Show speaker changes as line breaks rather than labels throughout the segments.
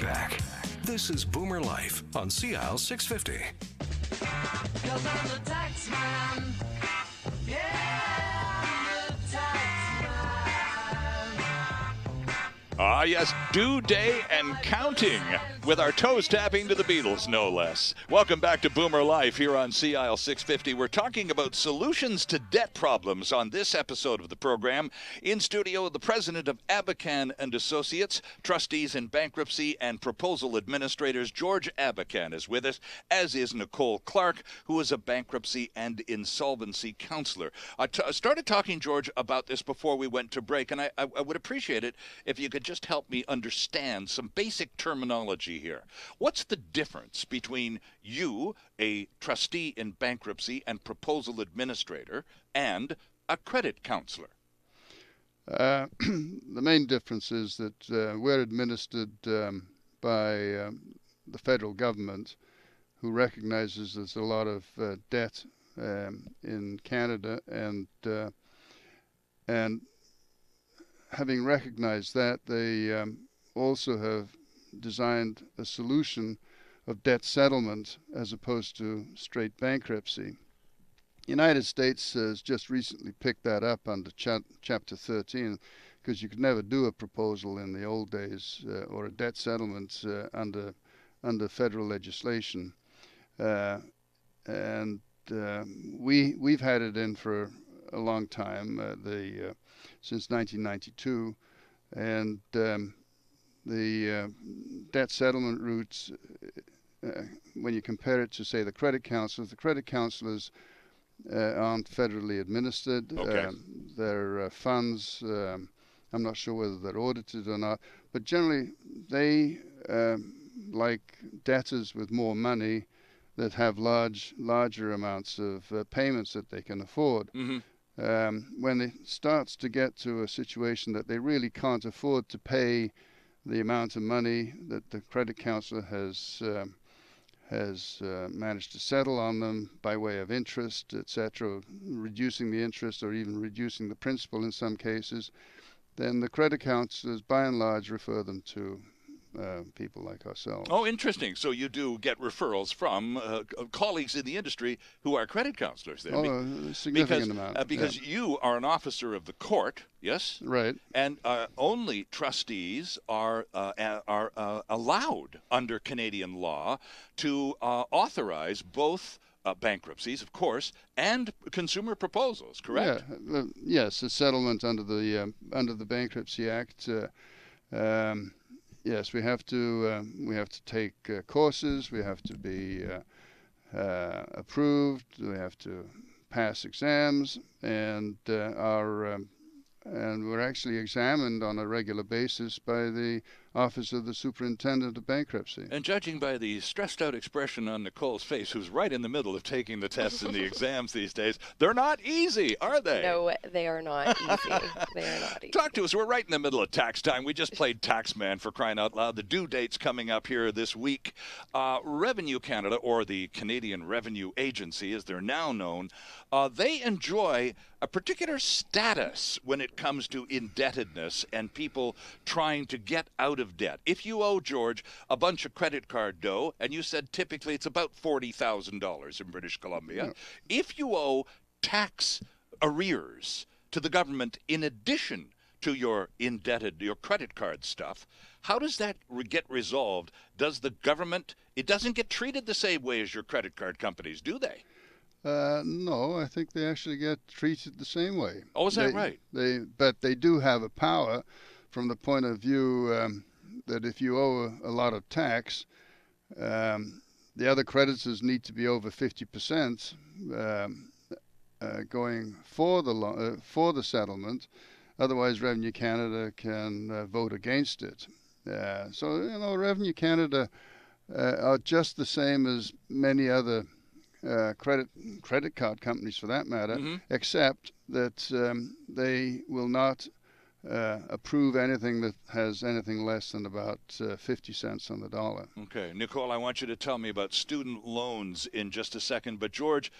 back. This is Boomer Life on CISL 650.
'Cause I'm the tax man. Yeah, I'm the tax man.
Ah, yes, due day and counting, with our toes tapping to the Beatles, no less. Welcome back to Boomer Life here on CISL 650. We're talking about solutions to debt problems on this episode of the program. In studio, the president of Abakhan and Associates, trustees in bankruptcy and proposal administrators, George Abakhan, is with us, as is Nicole Clarke, who is a bankruptcy and insolvency counselor. I started talking, George, about this before we went to break, and I would appreciate it if you could just help me understand some basic terminology here. What's the difference between you, a trustee in bankruptcy and proposal administrator, and a credit counselor?
The main difference is that we're administered by the federal government, who recognizes there's a lot of debt in Canada, and having recognized that, they also have designed a solution of debt settlement as opposed to straight bankruptcy. The United States has just recently picked that up under Chapter 13, because you could never do a proposal in the old days or a debt settlement under federal legislation. We've had it in for a long time, since 1992, and the debt settlement routes, when you compare it to, say, the credit counselors aren't federally administered.
Okay.
Their funds, I'm not sure whether they're audited or not, but generally they, like debtors with more money, that have larger amounts of payments that they can afford.
Mm-hmm.
When it starts to get to a situation that they really can't afford to pay the amount of money that the credit counselor has managed to settle on them by way of interest, etc., reducing the interest or even reducing the principal in some cases, then the credit counselors by and large refer them to people like ourselves.
Oh, interesting. So you do get referrals from colleagues in the industry who are credit counselors then?
A significant amount.
Because you are an officer of the court, yes?
Right.
And only trustees are allowed under Canadian law to authorize both bankruptcies, of course, and consumer proposals, correct?
Yeah. Yes, a settlement under the Bankruptcy Act. Yes, we have to take courses. We have to be approved. We have to pass exams, and we're actually examined on a regular basis by the Office of the Superintendent of Bankruptcy.
And judging by the stressed-out expression on Nicole's face, who's right in the middle of taking the tests and the exams these days, they're not easy, are they?
No, they are not easy. They are not easy.
Talk to us. We're right in the middle of tax time. We just played Taxman, for crying out loud. The due date's coming up here this week. Revenue Canada, or the Canadian Revenue Agency, as they're now known, they enjoy a particular status when it comes to indebtedness and people trying to get out of debt. If you owe, George, a bunch of credit card dough, and you said typically it's about $40,000 in British Columbia,
Yeah.
if you owe tax arrears to the government in addition to your credit card stuff, how does that get resolved? Does the government, it doesn't get treated the same way as your credit card companies, do they?
No, I think they actually get treated the same way.
Oh, is that right?
But they do have a power from the point of view that if you owe a lot of tax, the other creditors need to be over 50% going for the settlement. Otherwise, Revenue Canada can vote against it. So, Revenue Canada are just the same as many other credit card companies, for that matter,
Mm-hmm.
except that they will not approve anything that has anything less than about 50 cents on the dollar.
Okay. Nicole, I want you to tell me about student loans in just a second. But, George,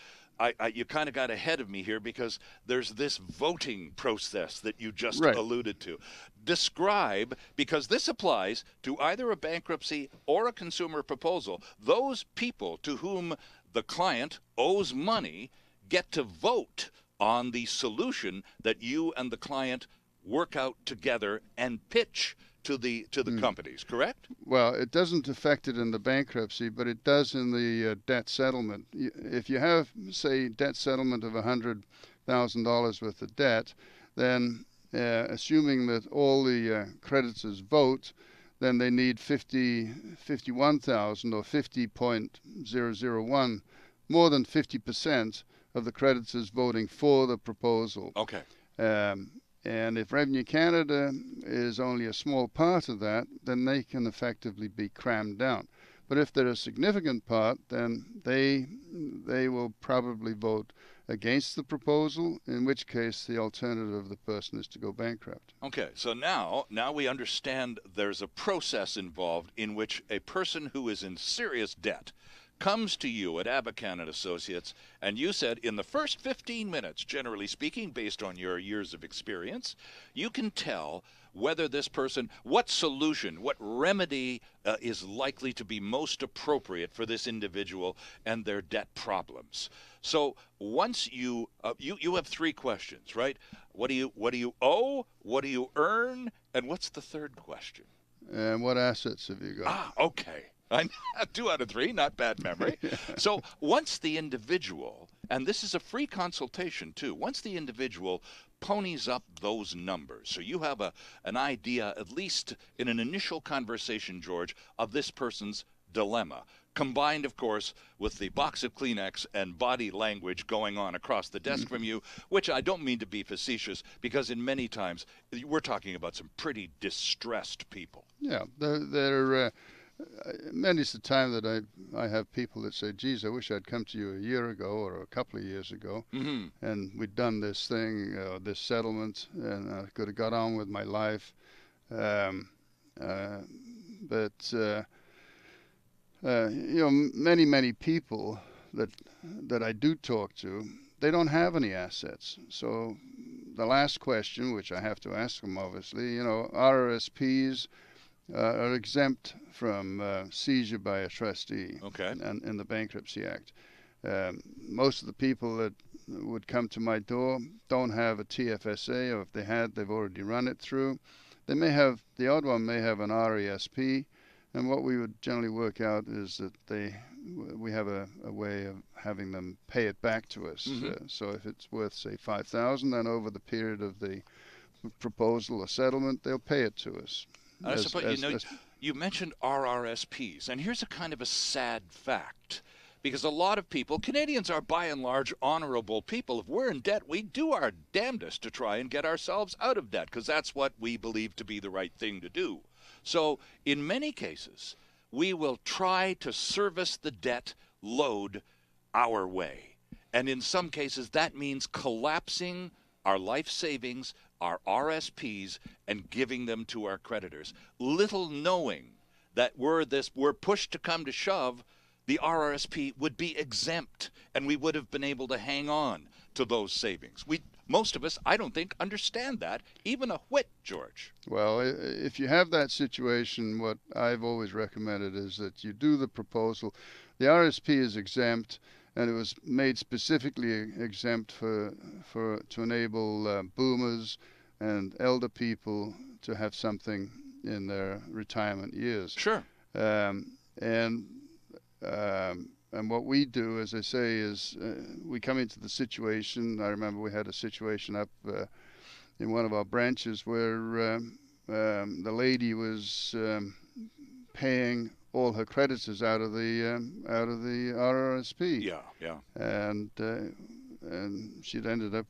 you kind of got ahead of me here because there's this voting process that you just
Right.
alluded to. Describe, because this applies to either a bankruptcy or a consumer proposal, those people to whom the client owes money get to vote on the solution that you and the client work out together and pitch to the companies, correct?
Well, it doesn't affect it in the bankruptcy, but it does in the debt settlement. If you have, say, debt settlement of $100,000 worth of debt, then assuming that all the creditors vote, then they need 51,000 or 50.001, more than 50% of the creditors voting for the proposal.
Okay.
And if Revenue Canada is only a small part of that, then they can effectively be crammed down. But if they're a significant part, then they will probably vote against the proposal, in which case the alternative of the person is to go bankrupt.
Okay, so now we understand there's a process involved in which a person who is in serious debt comes to you at Abakhan and Associates, and you said in the first 15 minutes, generally speaking, based on your years of experience, you can tell whether this person, what solution, what remedy is likely to be most appropriate for this individual and their debt problems. So once you have three questions, right? What do you owe? What do you earn? And what's the third question?
And what assets have you got?
Ah, okay. 2 out of 3, not bad memory. So once the individual, and this is a free consultation too, once the individual ponies up those numbers, so you have an idea, at least in an initial conversation, George, of this person's dilemma, combined, of course, with the box of Kleenex and body language going on across the desk from you, which I don't mean to be facetious, because in many times we're talking about some pretty distressed people.
Yeah, they're many's the time that I have people that say, geez, I wish I'd come to you a year ago or a couple of years ago, and we'd done this thing, this settlement, and I could have got on with my life. Many people that I do talk to, they don't have any assets. So the last question, which I have to ask them, obviously, RRSPs are exempt from seizure by a trustee.
Okay.
And in the Bankruptcy Act. Most of the people that would come to my door don't have a TFSA, or if they had, they've already run it through. They may have, the odd one may have an RESP, and what we would generally work out is that we have a way of having them pay it back to us. So if it's worth, say, $5,000, then over the period of the proposal or settlement, they'll pay it to us.
I suppose, you mentioned RRSPs, and here's a kind of a sad fact, because a lot of people, Canadians are by and large honorable people. If we're in debt, we do our damnedest to try and get ourselves out of debt, because that's what we believe to be the right thing to do. So in many cases, we will try to service the debt load our way. And in some cases, that means collapsing our life savings, our RSPs, and giving them to our creditors, little knowing that we're pushed to come to shove, the RRSP would be exempt, and we would have been able to hang on to those savings. Most of us, I don't think, understand that, even a whit, George.
Well, if you have that situation, what I've always recommended is that you do the proposal. The RSP is exempt, and it was made specifically exempt to enable boomers and elder people to have something in their retirement years.
Sure.
And what we do, as I say, is we come into the situation. I remember we had a situation up in one of our branches where the lady was paying all her creditors out of the RRSP.
Yeah.
And she'd ended up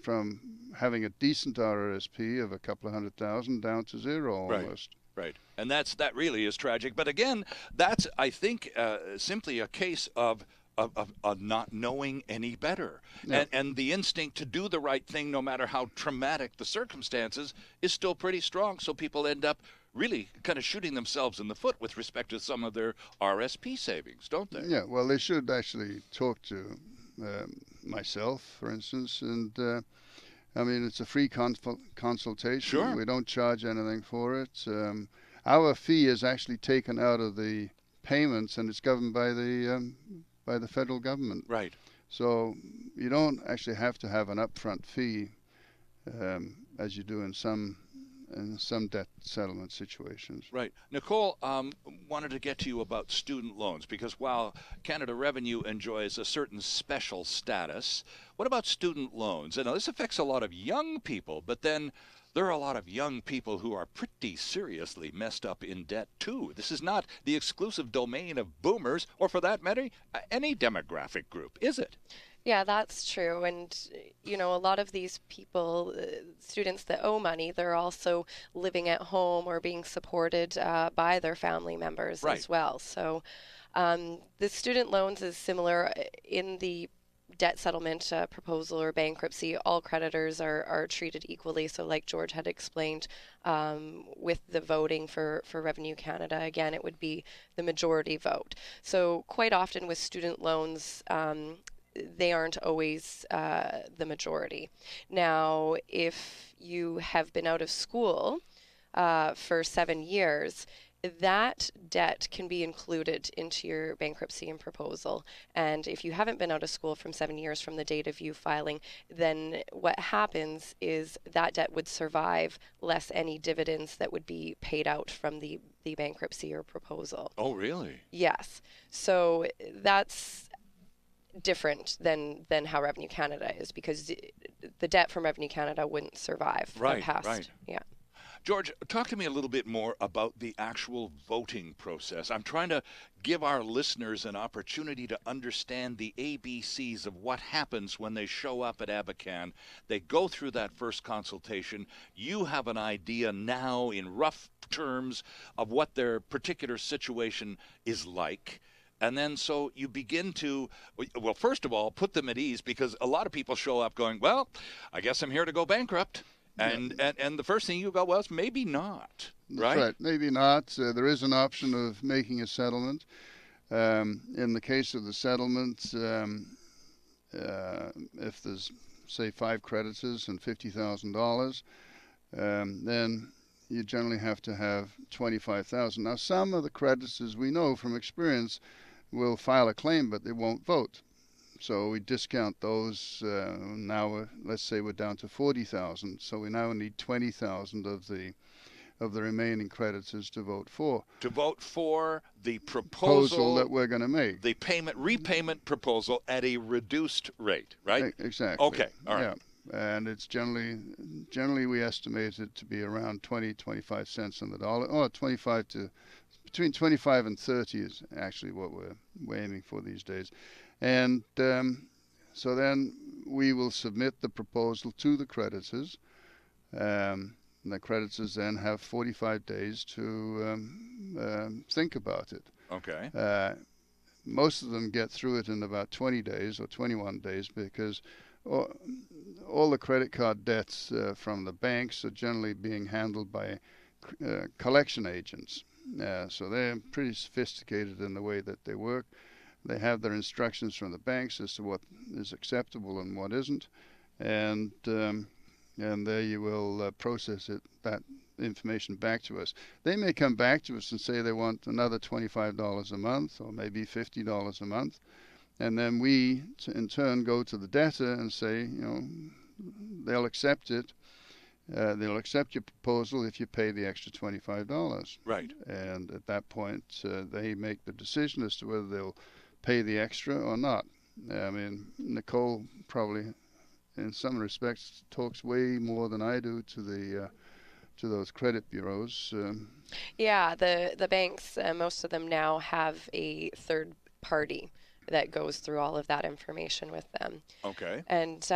from having a decent RRSP of a couple of $100,000 down to zero almost.
Right. And that really is tragic. But again, that's, I think, simply a case of not knowing any better. Yeah. And the instinct to do the right thing, no matter how traumatic the circumstances, is still pretty strong. So people end up really kind of shooting themselves in the foot with respect to some of their RSP savings, don't they?
Yeah, well, they should actually talk to myself, for instance, and I mean, it's a free consultation.
Sure.
We don't charge anything for it. Our fee is actually taken out of the payments, and it's governed by the federal government.
Right.
So you don't actually have to have an upfront fee, as you do in some debt settlement situations.
Right. Nicole, wanted to get to you about student loans, because while Canada Revenue enjoys a certain special status, what about student loans? And this affects a lot of young people, but then there are a lot of young people who are pretty seriously messed up in debt, too. This is not the exclusive domain of boomers, or for that matter, any demographic group, is it?
Yeah, that's true. And, you know, a lot of these people, students that owe money, they're also living at home or being supported by their family members
Right.
as well. So the student loans is similar in the debt settlement proposal or bankruptcy. All creditors are treated equally. So like George had explained, with the voting for Revenue Canada, again, it would be the majority vote. So quite often with student loans, they aren't always the majority. Now, if you have been out of school for 7 years, that debt can be included into your bankruptcy and proposal. And if you haven't been out of school from 7 years from the date of you filing, then what happens is that debt would survive less any dividends that would be paid out from the bankruptcy or proposal.
Oh, really?
Yes. So that's different than how Revenue Canada is, because the debt from Revenue Canada wouldn't survive the
Right,
past.
right.
Yeah.
George, talk to me a little bit more about the actual voting process. I'm trying to give our listeners an opportunity to understand the ABCs of what happens when they show up at Abakhan. They go through that first consultation. You have an idea now in rough terms of what their particular situation is like. And then so you begin to, well, first of all, put them at ease, because a lot of people show up going, well, I guess I'm here to go bankrupt. And the first thing you go, well, it's maybe not, right?
That's right. Maybe not. There is an option of making a settlement. In the case of the settlement, if there's, say, 5 creditors and $50,000, then you generally have to have $25,000. Now, some of the creditors, we know from experience, will file a claim, but they won't vote. So we discount those. Now, let's say we're down to 40,000. So we now need 20,000 of the remaining creditors to vote for.
To vote for the proposal
that we're going to make.
The repayment proposal at a reduced rate, right?
Exactly.
Okay. All right.
Yeah. And it's generally we estimate it to be around 25 cents on the dollar, or between 25 and 30 is actually what we're aiming for these days. And so then we will submit the proposal to the creditors. And the creditors then have 45 days to think about it.
Okay.
Most of them get through it in about 20 days or 21 days, because all the credit card debts from the banks are generally being handled by collection agents. So they're pretty sophisticated in the way that they work. They have their instructions from the banks as to what is acceptable and what isn't, and there you will process that information back to us. They may come back to us and say they want another $25 a month, or maybe $50 a month, and then we in turn go to the debtor and say, they'll accept it. They'll accept your proposal if you pay the extra $25.
Right.
And at that point, they make the decision as to whether they'll pay the extra or not. I mean, Nicole probably, in some respects, talks way more than I do to those credit bureaus.
Yeah, the banks, most of them now have a third party that goes through all of that information with them.
Okay.
And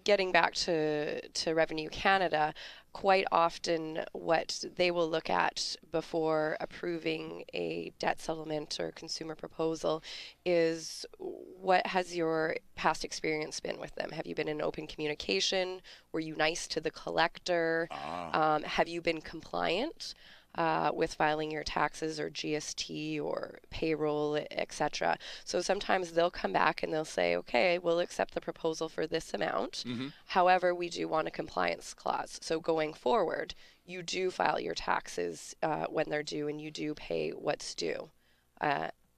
getting back to Revenue Canada, quite often what they will look at before approving a debt settlement or consumer proposal is, what has your past experience been with them? Have you been in open communication? Were you nice to the collector? Have you been compliant? with filing your taxes or GST or payroll, etc. So sometimes they'll come back and they'll say, okay, we'll accept the proposal for this amount. However, we do want a compliance clause. So going forward, you do file your taxes when they're due and you do pay what's due.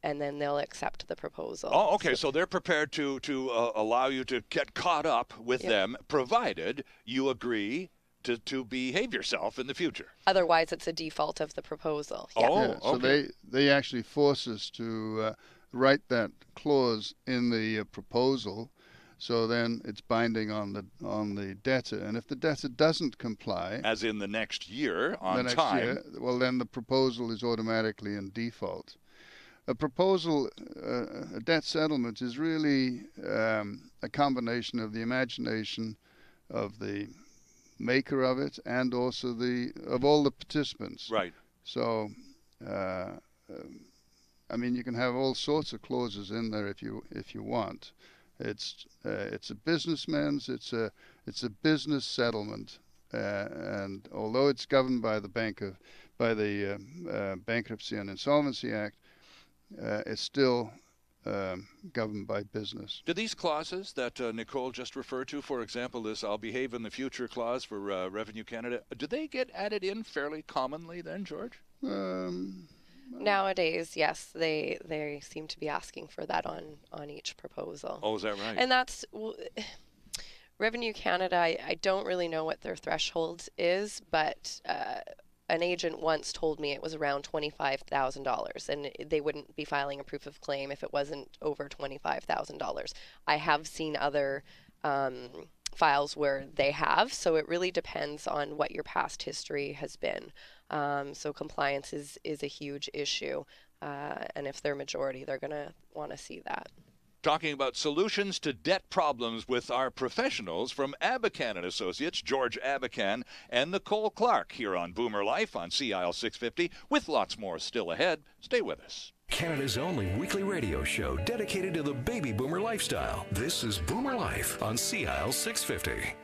And then they'll accept the proposal.
Oh, okay. So they're prepared to allow you to get caught up with them, provided you agree to behave yourself in the future.
Otherwise, it's a default of the proposal. Yeah.
Oh,
Yeah, so
okay.
they actually force us to write that clause in the proposal, so then it's binding on the debtor. And if the debtor doesn't comply,
As in the next year on
the next
time.
year, well, then the proposal is automatically in default. A proposal, a debt settlement, is really a combination of the imagination of the maker of it and also of all the participants.
Right.
So, I mean, you can have all sorts of clauses in there if you want. It's a businessman's. It's a business settlement, and although it's governed by the Bankruptcy and Insolvency Act, it's still governed by business.
Do these clauses that Nicole just referred to, for example, this "I'll behave in the future" clause for Revenue Canada, do they get added in fairly commonly then, George?
Nowadays, yes, they seem to be asking for that on each proposal.
Oh, is that right?
And that's Revenue Canada. I don't really know what their threshold is, but an agent once told me it was around $25,000, and they wouldn't be filing a proof of claim if it wasn't over $25,000. I have seen other files where they have, so it really depends on what your past history has been. So compliance is a huge issue, and if they're majority, they're going to want to see that.
Talking about solutions to debt problems with our professionals from Abakhan and Associates, George Abakhan and Nicole Clarke, here on Boomer Life on CISL 650, with lots more still ahead. Stay with us.
Canada's only weekly radio show dedicated to the baby boomer lifestyle. This is Boomer Life on CISL 650.